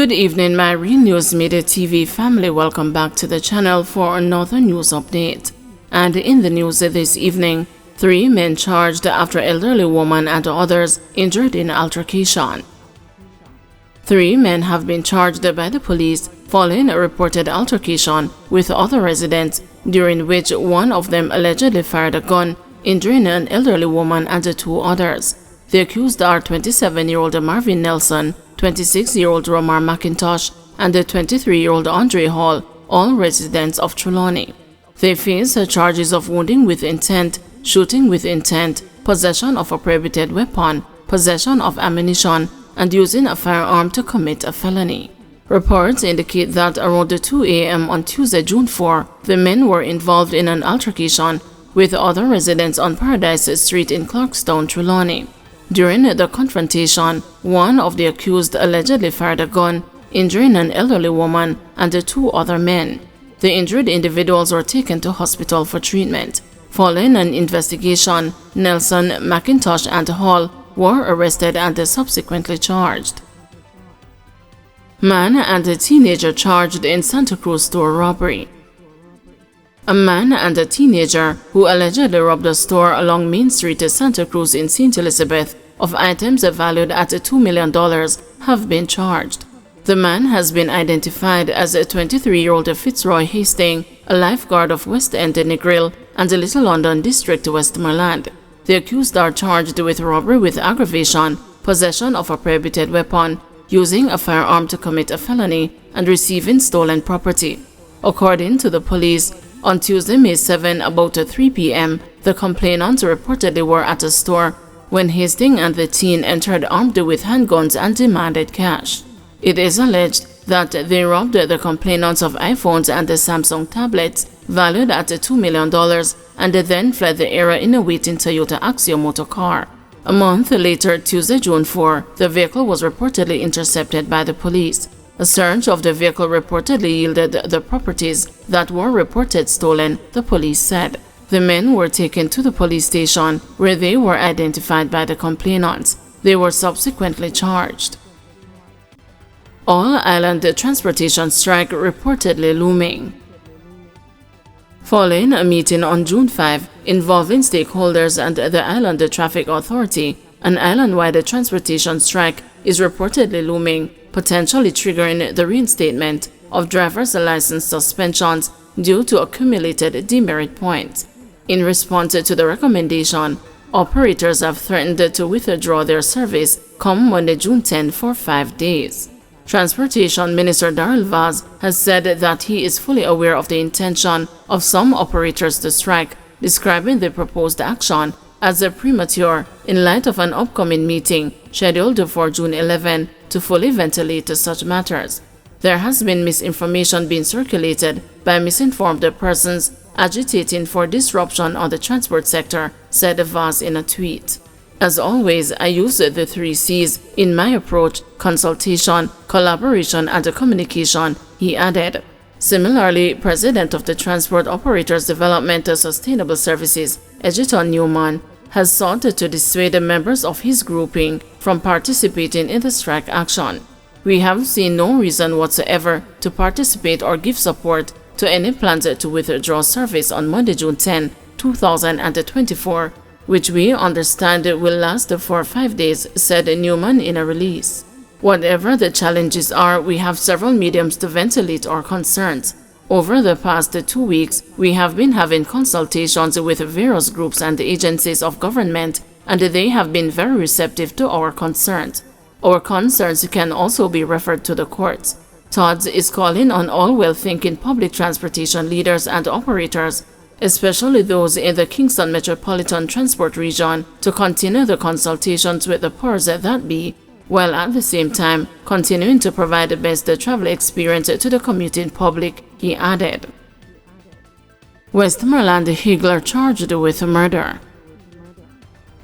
Good evening, my Real News Midday TV family. Welcome back to the channel for another news update. And in the news this evening, 3 men charged after elderly woman and others injured in altercation. 3 men have been charged by the police following a reported altercation with other residents, during which one of them allegedly fired a gun, injuring an elderly woman and 2 others. The accused are 27-year-old Marvin Nelson, 26-year-old Romar McIntosh, and the 23-year-old Andre Hall, all residents of Trelawney. They face charges of wounding with intent, shooting with intent, possession of a prohibited weapon, possession of ammunition, and using a firearm to commit a felony. Reports indicate that around 2 a.m. on Tuesday, June 4, the men were involved in an altercation with other residents on Paradise Street in Clarkstown, Trelawney. During the confrontation, one of the accused allegedly fired a gun, injuring an elderly woman and 2 other men. The injured individuals were taken to hospital for treatment. Following an investigation, Nelson, McIntosh, and Hall were arrested and subsequently charged. Man and a teenager charged in Santa Cruz store robbery. A man and a teenager who allegedly robbed a store along Main Street, Santa Cruz in St. Elizabeth of items valued at $2 million have been charged. The man has been identified as a 23-year-old Fitzroy Hastings, a lifeguard of West End Negril and the Little London District, Westmoreland. The accused are charged with robbery with aggravation, possession of a prohibited weapon, using a firearm to commit a felony, and receiving stolen property. According to the police, on Tuesday, May 7, about 3 p.m., the complainants reportedly were at a store when Hastings and the teen entered armed with handguns and demanded cash. It is alleged that they robbed the complainants of iPhones and Samsung tablets valued at $2 million and then fled the area in a waiting Toyota Axio motor car. A month later, Tuesday, June 4, the vehicle was reportedly intercepted by the police. A search of the vehicle reportedly yielded the properties that were reported stolen, the police said. The men were taken to the police station where they were identified by the complainants. They were subsequently charged. All-island transportation strike reportedly looming. Following a meeting on June 5 involving stakeholders and the Island Traffic Authority, an island-wide transportation strike is reportedly looming, potentially triggering the reinstatement of driver's license suspensions due to accumulated demerit points. In response to the recommendation, operators have threatened to withdraw their service come Monday, June 10 for 5 days. Transportation Minister Darrell Vaz has said that he is fully aware of the intention of some operators to strike, describing the proposed action as premature in light of an upcoming meeting scheduled for June 11 to fully ventilate such matters. There has been misinformation being circulated by misinformed persons agitating for disruption on the transport sector, said Vaz in a tweet. As always, I use the 3 C's in my approach: consultation, collaboration, and communication, he added. Similarly, President of the Transport Operators Development Sustainable Services, Egerton Newman, has sought to dissuade members of his grouping from participating in the strike action. We have seen no reason whatsoever to participate or give support to any plans to withdraw service on Monday, June 10, 2024, which we understand will last for 5 days, said Newman in a release. Whatever the challenges are, we have several mediums to ventilate our concerns. Over the past 2 weeks, we have been having consultations with various groups and agencies of government, and they have been very receptive to our concerns. Our concerns can also be referred to the courts. Todd is calling on all well-thinking public transportation leaders and operators, especially those in the Kingston Metropolitan Transport Region, to continue the consultations with the powers that be, while at the same time continuing to provide the best travel experience to the commuting public, he added. Westmoreland Higgler charged with murder.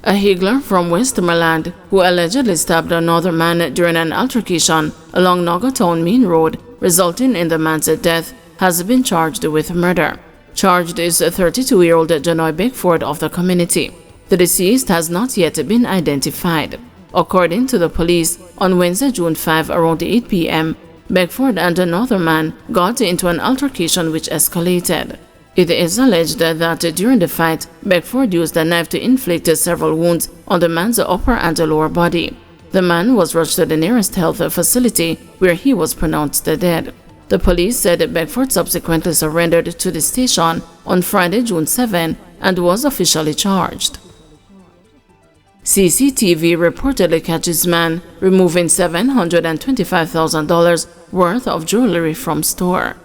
A Higgler from Westmoreland, who allegedly stabbed another man during an altercation along Nogatown Main Road, resulting in the man's death, has been charged with murder. Charged is 32-year-old Janoy Beckford of the community. The deceased has not yet been identified. According to the police, on Wednesday, June 5, around 8 p.m., Beckford and another man got into an altercation which escalated. It is alleged that during the fight, Beckford used a knife to inflict several wounds on the man's upper and lower body. The man was rushed to the nearest health facility where he was pronounced dead. The police said Beckford subsequently surrendered to the station on Friday, June 7, and was officially charged. CCTV reportedly catches man removing $725,000 worth of jewelry from store.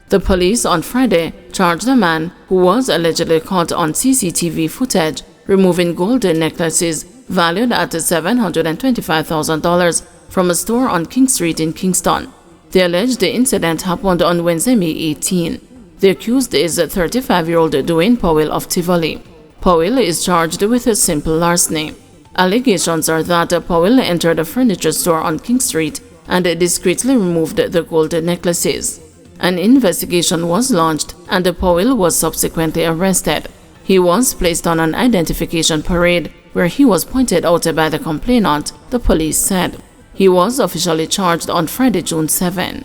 The police on Friday charged a man who was allegedly caught on CCTV footage removing gold necklaces valued at $725,000 from a store on King Street in Kingston. The alleged incident happened on Wednesday, May 18. The accused is 35-year-old Dwayne Powell of Tivoli. Powell is charged with a simple larceny. Allegations are that Powell entered a furniture store on King Street and discreetly removed the gold necklaces. An investigation was launched and Powell was subsequently arrested. He was placed on an identification parade where he was pointed out by the complainant, the police said. He was officially charged on Friday, June 7.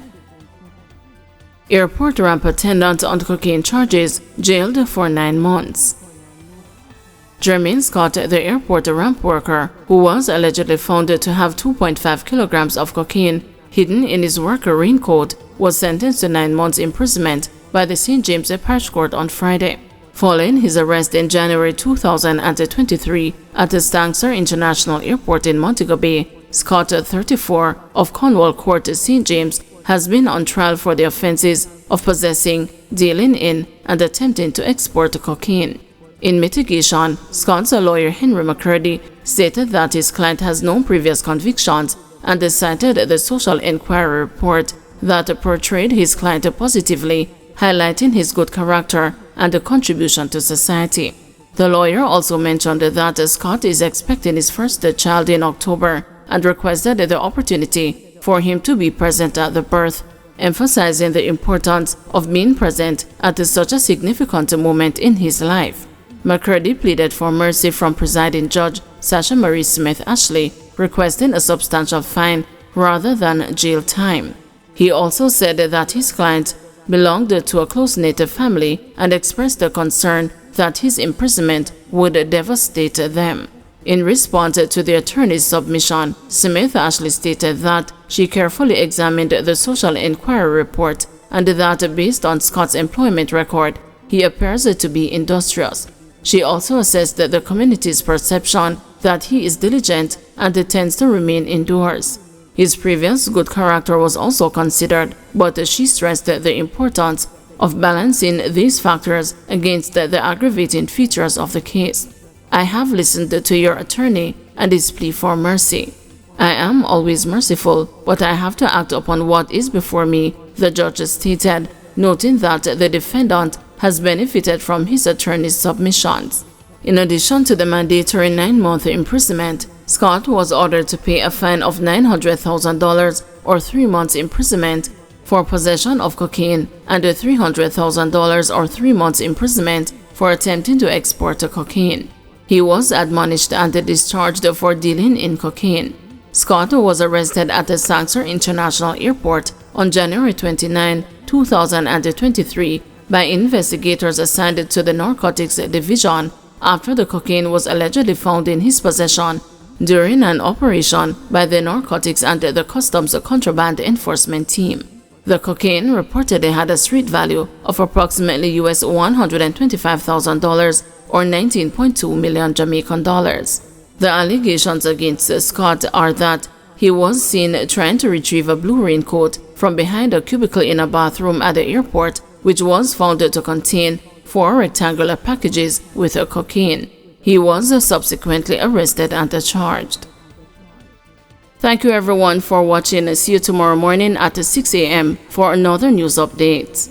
Airport ramp attendant on cocaine charges jailed for 9 months. Jermaine Scott, the airport ramp worker, who was allegedly found to have 2.5 kilograms of cocaine hidden in his worker raincoat, was sentenced to 9 months imprisonment by the St. James Parish Court on Friday. Following his arrest in January 2023 at the Stanxer International Airport in Montego Bay, Scott, 34, of Cornwall Court, St. James, has been on trial for the offenses of possessing, dealing in, and attempting to export cocaine. In mitigation, Scott's lawyer Henry McCurdy stated that his client has no previous convictions and cited the social inquiry report that portrayed his client positively, highlighting his good character and contribution to society. The lawyer also mentioned that Scott is expecting his first child in October and requested the opportunity for him to be present at the birth, emphasizing the importance of being present at such a significant moment in his life. McCurdy pleaded for mercy from presiding judge Sasha Marie Smith Ashley, requesting a substantial fine rather than jail time. He also said that his client belonged to a close-knit family and expressed a concern that his imprisonment would devastate them. In response to the attorney's submission, Smith Ashley stated that she carefully examined the social inquiry report and that based on Scott's employment record, he appears to be industrious. She also assessed the community's perception that he is diligent and tends to remain indoors. His previous good character was also considered, but she stressed the importance of balancing these factors against the aggravating features of the case. I have listened to your attorney and his plea for mercy. I am always merciful, but I have to act upon what is before me, the judge stated, noting that the defendant has benefited from his attorney's submissions. In addition to the mandatory 9-month imprisonment, Scott was ordered to pay a fine of $900,000 or 3 months imprisonment for possession of cocaine and $300,000 or 3 months imprisonment for attempting to export cocaine. He was admonished and discharged for dealing in cocaine. Scott was arrested at the Stanxer International Airport on January 29, 2023 by investigators assigned to the Narcotics Division after the cocaine was allegedly found in his possession during an operation by the Narcotics and the Customs Contraband Enforcement Team. The cocaine reportedly had a street value of approximately US $125,000 or 19.2 million Jamaican dollars. The allegations against Scott are that he was seen trying to retrieve a blue raincoat from behind a cubicle in a bathroom at the airport, which was found to contain 4 rectangular packages with cocaine. He was subsequently arrested and charged. Thank you everyone for watching. See you tomorrow morning at 6 a.m. for another news update.